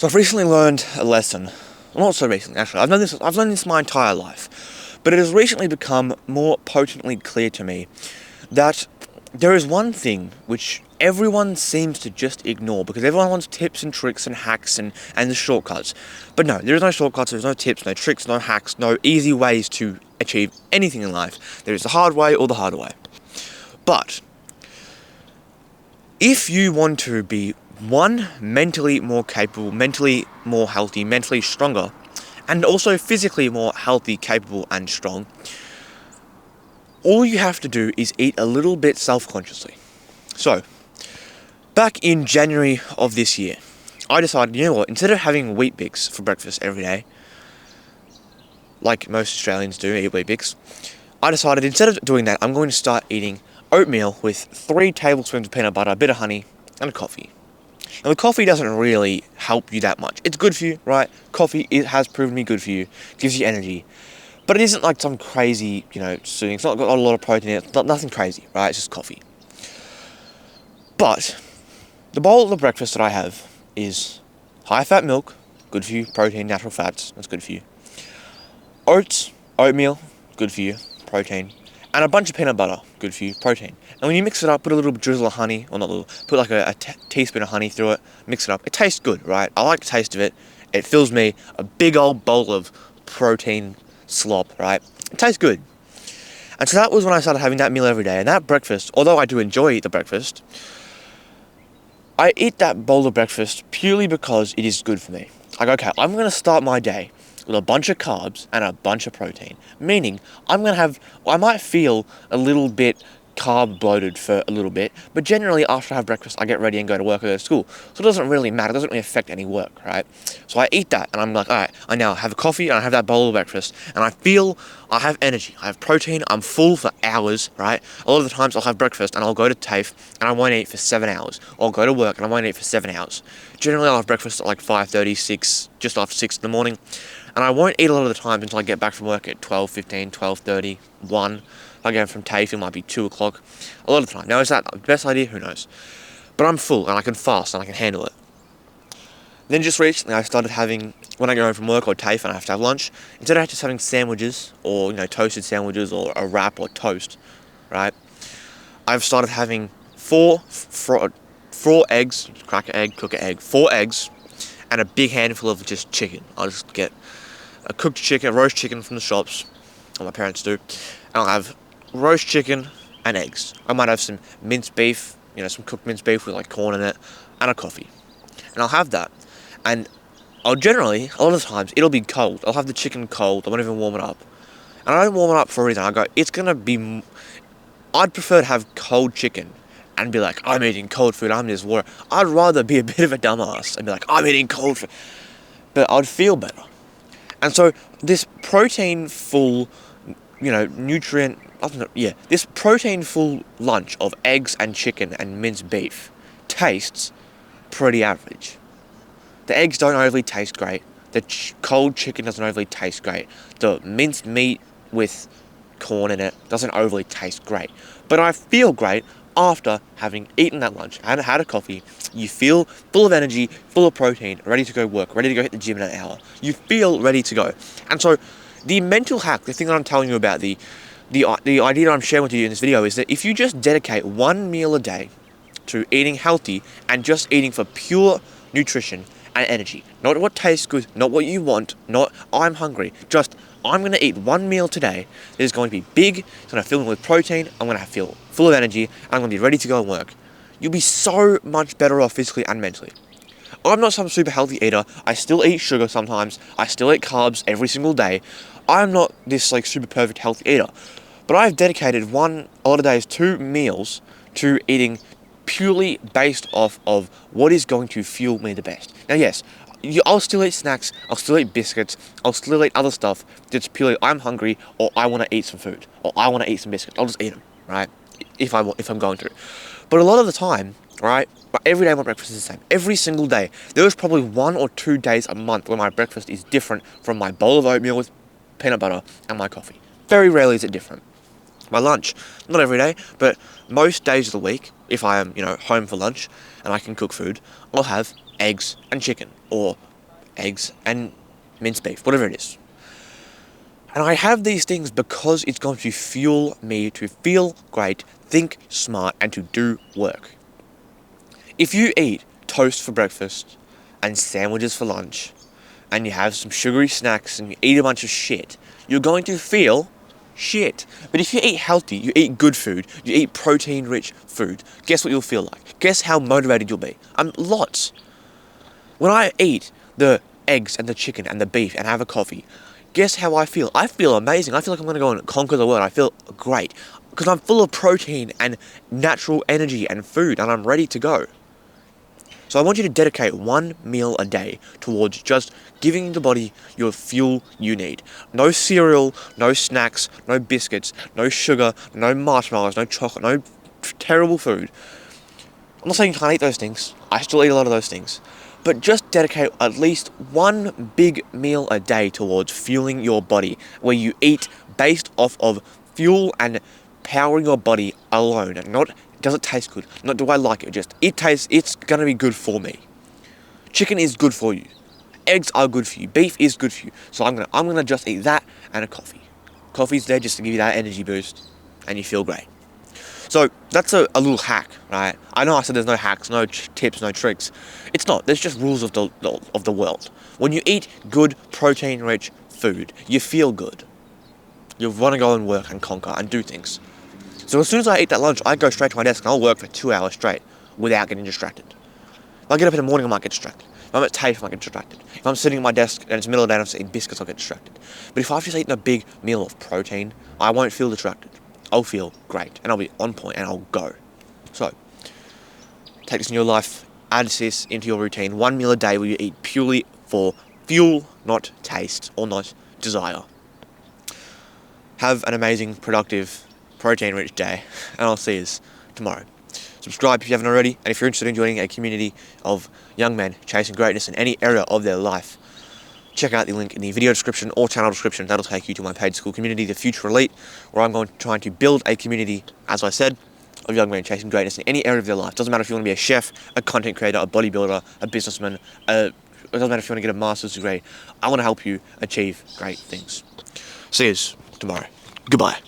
So I've recently learned a lesson. Well, not so recently, actually. I've learned this my entire life. But it has recently become more potently clear to me that there is one thing which everyone seems to just ignore because everyone wants tips and tricks and hacks and the shortcuts. But no, there is no shortcuts, there's no tips, no tricks, no hacks, no easy ways to achieve anything in life. There is the hard way or the harder way. But if you want to be mentally more capable, mentally more healthy, mentally stronger, and also physically more healthy, capable, and strong, all you have to do is eat a little bit self-consciously. So, back in January of this year, I decided, you know what, instead of having Weet-Bix for breakfast every day, like most Australians do, eat Weet-Bix, I decided instead of doing that, I'm going to start eating oatmeal with 3 tablespoons of peanut butter, a bit of honey, and a coffee. Now, the coffee doesn't really help you that much. It's good for you, right? Coffee, it has proven to be good for you. Gives you energy. But it isn't like some crazy, soothing. It's not got a lot of protein in it. It's nothing crazy, right? It's just coffee. But the bowl of the breakfast that I have is high-fat milk, good for you. Protein, natural fats, that's good for you. Oats, oatmeal, good for you. Protein. And a bunch of peanut butter, good for you, protein. And when you mix it up, put a little drizzle of honey, or not little, put like a teaspoon of honey through it, mix it up. It tastes good, right? I like the taste of it. It fills me a big old bowl of protein slop, right? It tastes good. And so that was when I started having that meal every day. And that breakfast, although I do enjoy the breakfast, I eat that bowl of breakfast purely because it is good for me. Like, okay, I'm going to start my day with a bunch of carbs and a bunch of protein. Meaning, I might feel a little bit carb bloated for a little bit, but generally after I have breakfast, I get ready and go to work or go to school. So it doesn't really matter, it doesn't really affect any work, right? So I eat that and I'm like, alright, I now have a coffee and I have that bowl of breakfast and I feel I have energy, I have protein, I'm full for hours, right? A lot of the times I'll have breakfast and I'll go to TAFE and I won't eat for 7 hours. Or I'll go to work and I won't eat for 7 hours. Generally I'll have breakfast at like 5:30, 6, just after 6 in the morning. And I won't eat a lot of the time until I get back from work at 12:15, 12:30, 1. If I go from TAFE, it might be 2 o'clock. A lot of the time. Now, is that the best idea? Who knows? But I'm full, and I can fast, and I can handle it. Then just recently, I started having, when I go home from work or TAFE and I have to have lunch, instead of just having sandwiches, or, toasted sandwiches, or a wrap or toast, right? I've started having 4 eggs, crack an egg, cook an egg, 4 eggs, and a big handful of just chicken. I'll just get a cooked chicken, a roast chicken from the shops, or my parents do, and I'll have roast chicken and eggs. I might have some minced beef, some cooked minced beef with like corn in it, and a coffee. And I'll have that. And I'll generally, a lot of the times, it'll be cold. I'll have the chicken cold, I won't even warm it up. And I don't warm it up for a reason. I go, I'd prefer to have cold chicken and be like, I'm eating cold food, I'm just water. I'd rather be a bit of a dumbass and be like, I'm eating cold food. But I'd feel better. And so this protein-full, this protein-full lunch of eggs and chicken and minced beef tastes pretty average. The eggs don't overly taste great. The cold chicken doesn't overly taste great. The minced meat with corn in it doesn't overly taste great. But I feel great after having eaten that lunch and had a coffee. You feel full of energy, full of protein, ready to go work, ready to go hit the gym in an hour. You feel ready to go. And so the mental hack, the thing that I'm telling you about, the idea that I'm sharing with you in this video is that if you just dedicate 1 meal a day to eating healthy and just eating for pure nutrition and energy, not what tastes good, not what you want, not I'm hungry, just I'm going to eat 1 meal today that is going to be big, it's going to fill me with protein, I'm going to feel full of energy, and I'm going to be ready to go and work. You'll be so much better off physically and mentally. I'm not some super healthy eater. I still eat sugar sometimes. I still eat carbs every single day. I'm not this super perfect healthy eater. But I've dedicated a lot of days, 2 meals to eating purely based off of what is going to fuel me the best. Now, yes, I'll still eat snacks, I'll still eat biscuits, I'll still eat other stuff that's purely I'm hungry or I want to eat some food or I want to eat some biscuits. I'll just eat them, right? If I'm going to. But a lot of the time, right, every day my breakfast is the same. Every single day. There is probably 1 or 2 days a month where my breakfast is different from my bowl of oatmeal with peanut butter and my coffee. Very rarely is it different. My lunch, not every day, but most days of the week, if I am, home for lunch and I can cook food, I'll have eggs and chicken, or eggs, and minced beef, whatever it is. And I have these things because it's going to fuel me to feel great, think smart, and to do work. If you eat toast for breakfast and sandwiches for lunch, and you have some sugary snacks and you eat a bunch of shit, you're going to feel shit. But if you eat healthy, you eat good food, you eat protein-rich food, guess what you'll feel like? Guess how motivated you'll be? Lots. When I eat the eggs and the chicken and the beef and have a coffee, guess how I feel? I feel amazing. I feel like I'm going to go and conquer the world. I feel great because I'm full of protein and natural energy and food, and I'm ready to go. So I want you to dedicate one meal a day towards just giving the body your fuel you need. No cereal, no snacks, no biscuits, no sugar, no marshmallows, no chocolate, no terrible food. I'm not saying you can't eat those things. I still eat a lot of those things. But just dedicate at least one big meal a day towards fueling your body, where you eat based off of fuel and powering your body alone, and not does it taste good, not do I like it, just it's gonna be good for me. Chicken is good for you. Eggs are good for you. Beef is good for you. So I'm gonna just eat that and a coffee. Coffee's there just to give you that energy boost, and you feel great. So that's a little hack, right? I know I said there's no hacks, no tips, no tricks. It's not. There's just rules of the world. When you eat good protein-rich food, you feel good. You want to go and work and conquer and do things. So as soon as I eat that lunch, I go straight to my desk and I'll work for 2 hours straight without getting distracted. If I get up in the morning, I might get distracted. If I'm at TAFE, I might get distracted. If I'm sitting at my desk and it's the middle of the day and I'm just eating biscuits, I'll get distracted. But if I've just eaten a big meal of protein, I won't feel distracted. I'll feel great and I'll be on point and I'll go. So, take this in your life, add this into your routine. One meal a day where you eat purely for fuel, not taste or not desire. Have an amazing, productive, protein-rich day, and I'll see you tomorrow. Subscribe if you haven't already, and if you're interested in joining a community of young men chasing greatness in any area of their life, check out the link in the video description or channel description. That'll take you to my paid school community, The Future Elite, where I'm trying to build a community, as I said, of young men chasing greatness in any area of their life. Doesn't matter if you want to be a chef, a content creator, a bodybuilder, a businessman, it doesn't matter if you want to get a master's degree. I want to help you achieve great things. See you tomorrow. Goodbye.